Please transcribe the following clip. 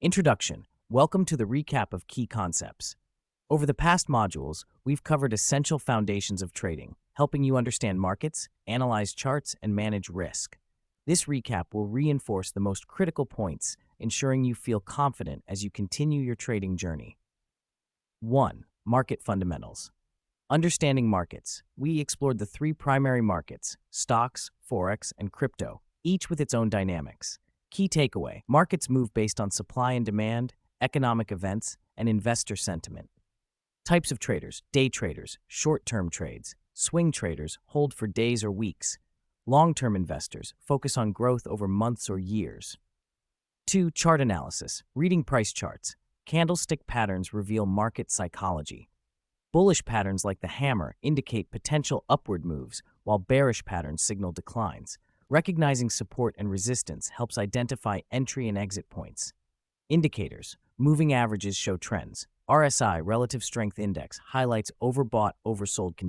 Introduction. Welcome to the recap of key concepts. Over the past modules, we've covered essential foundations of trading, helping you understand markets, analyze charts, and manage risk. This recap will reinforce the most critical points, ensuring you feel confident as you continue your trading journey. 1. Market fundamentals. Understanding markets. We explored the three primary markets: stocks, Forex, and crypto, each with its own dynamics. Key takeaway: markets move based on supply and demand, economic events, and investor sentiment. Types of traders: day traders, short-term trades; swing traders hold for days or weeks; long-term investors focus on growth over months or years. 2. Chart analysis. Reading price charts. Candlestick patterns reveal market psychology. Bullish patterns like the hammer indicate potential upward moves, while bearish patterns signal declines. Recognizing support and resistance helps identify entry and exit points. Indicators. Moving averages show trends. RSI, Relative Strength Index, highlights overbought, oversold conditions.